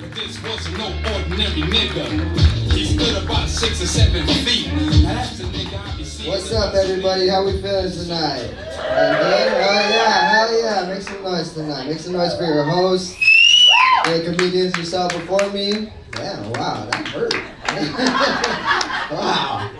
But this wasn't no ordinary nigga. He stood about 6 or 7 feet. Now that's a nigga I be seeing. What's up, everybody? How we feeling tonight? Good? Oh yeah, hell yeah. Make some noise tonight. Make some noise for your host. Hey, comedians who saw before me. Damn, wow, that hurt. Wow.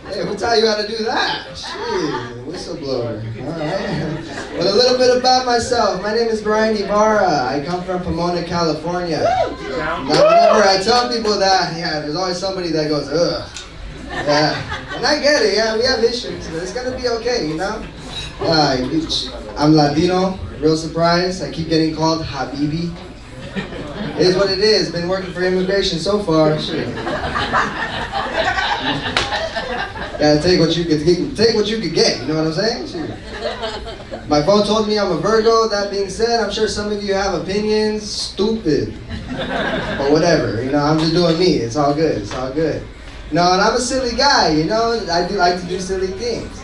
Hey, who taught you how to do that? Jeez, whistleblower. Alright. Well, a little bit about myself. My name is Bryan Ybarra. I come from Pomona, California. Now, whenever I tell people that, yeah, there's always somebody that goes, ugh. Yeah. And I get it, yeah, we have issues, but it's gonna be okay, you know? I'm Latino, real surprise. I keep getting called Habibi. It is what it is. Been working for immigration so far. Shit. Gotta take what you could get, you know what I'm saying? Shoot. My phone told me I'm a Virgo. That being said, I'm sure some of you have opinions. Stupid. But whatever, you know, I'm just doing me. It's all good, it's all good. No, and I'm a silly guy, you know? I do like to do silly things.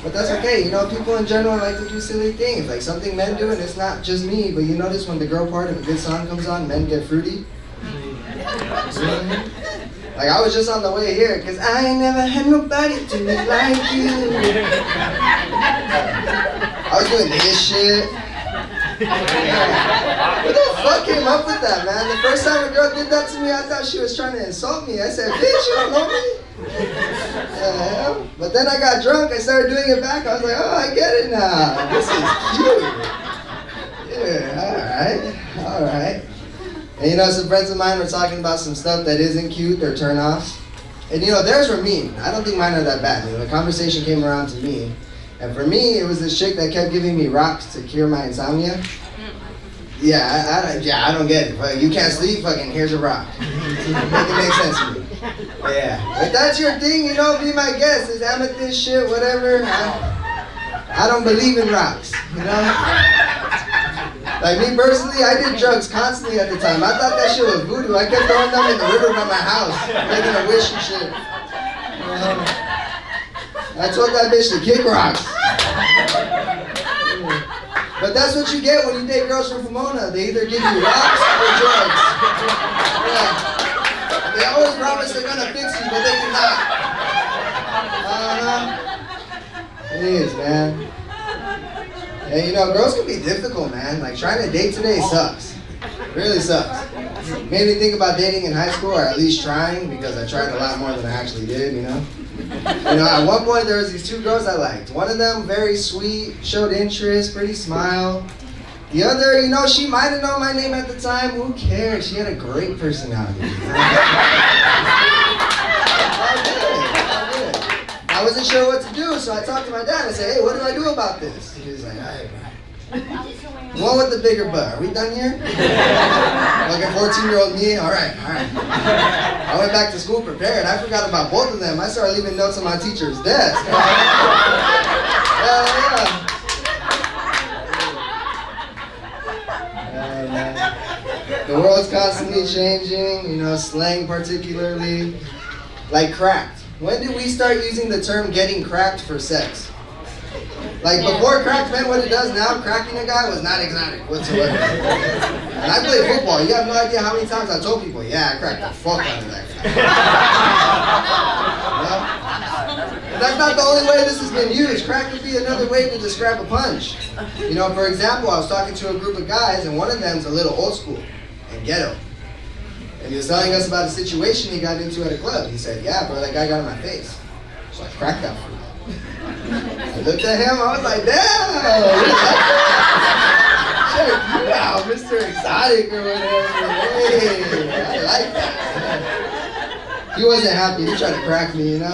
But that's okay, you know, people in general like to do silly things. Like something men do, and it's not just me, but you notice when the girl part of a good song comes on, men get fruity? Like I was just on the way here, cause I ain't never had nobody do me like you. I was doing this shit. Who the fuck came up with that, man? The first time a girl did that to me, I thought she was trying to insult me. I said, bitch, you don't know me? But then I got drunk, I started doing it back. I was like, oh, I get it now. This is cute. Yeah, alright. And you know, some friends of mine were talking about some stuff that isn't cute, they're turn-offs. And you know, theirs were mean. I don't think mine are that bad. You know, the conversation came around to me. And for me, it was this chick that kept giving me rocks to cure my insomnia. Yeah, I don't get it. But you can't sleep, fucking here's a rock. Make it make sense to me. Yeah. If that's your thing, you know, be my guest. This amethyst shit, whatever. I don't believe in rocks, you know? Like me personally, I did drugs constantly at the time. I thought that shit was voodoo. I kept throwing them in the river by my house, making a wish and shit. I told that bitch to kick rocks. But that's what you get when you date girls from Pomona. They either give you rocks or drugs. Yeah. They always promise they're gonna fix you, but they cannot. It is, man. And you know, girls can be difficult, man. Like trying to date today sucks. It really sucks. Made me think about dating in high school, or at least trying, because I tried a lot more than I actually did, you know? You know, at one point there was these 2 girls I liked. One of them, very sweet, showed interest, pretty smile. The other, you know, she might have known my name at the time. Who cares? She had a great personality. I wasn't sure what to do, so I talked to my dad and said, hey, what do I do about this? He was like, all right. One with the bigger butt. Are we done here? Like a 14-year-old me? All right. I went back to school prepared. I forgot about both of them. I started leaving notes on my teacher's desk. The world's constantly changing, you know, slang particularly. Like cracked. When did we start using the term getting cracked for sex? Like before cracked meant what it does now, cracking a guy was not exotic whatsoever. And I played football. You have no idea how many times I told people, yeah, I cracked the fuck out of that guy. You know? But that's not the only way this has been used. Crack could be another way to describe a punch. You know, for example, I was talking to a group of guys, and one of them's a little old school and ghetto. And he was telling us about a situation he got into at a club. He said, yeah, bro, that guy got in my face. So I cracked that for him. I looked at him, I was like, damn! Check you out, Mr. Exotic or whatever. Hey, I like that. He wasn't happy, he tried to crack me, you know?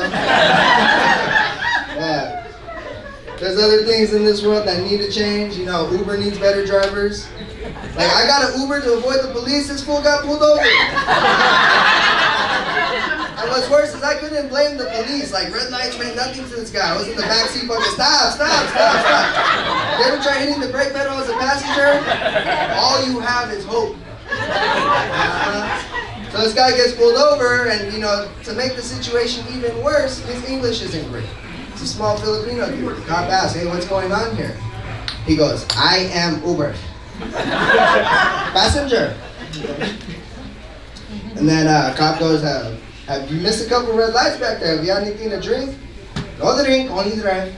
But there's other things in this world that need to change. You know, Uber needs better drivers. Like, I got an Uber to avoid the police, this fool got pulled over. And what's worse is I couldn't blame the police. Like, red lights meant nothing to this guy. I was in the backseat fucking, stop. You ever try hitting the brake pedal as a passenger? All you have is hope. So this guy gets pulled over, and, you know, to make the situation even worse, his English isn't great. It's a small Filipino dude. The cop asks, hey, what's going on here? He goes, I am Uber. Passenger. And then cop goes, have you missed a couple red lights back there? Have you had anything to drink? No drink, only drive.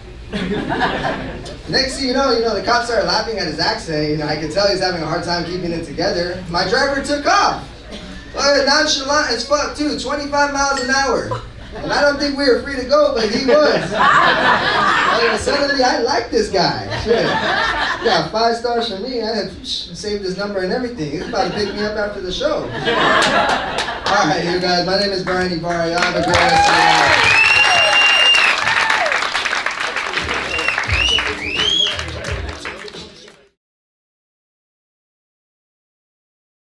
Next thing you know, the cops started laughing at his accent. I could tell he's having a hard time keeping it together. My driver took off. Nonchalant as fuck too, 25 miles an hour. And I don't think we were free to go, but he was. Suddenly, I like this guy. Shit. He got 5 stars from me. I had saved his number and everything. He's about to pick me up after the show. All right, you guys. My name is Bryan Ybarra. Y'all have a great rest of your life.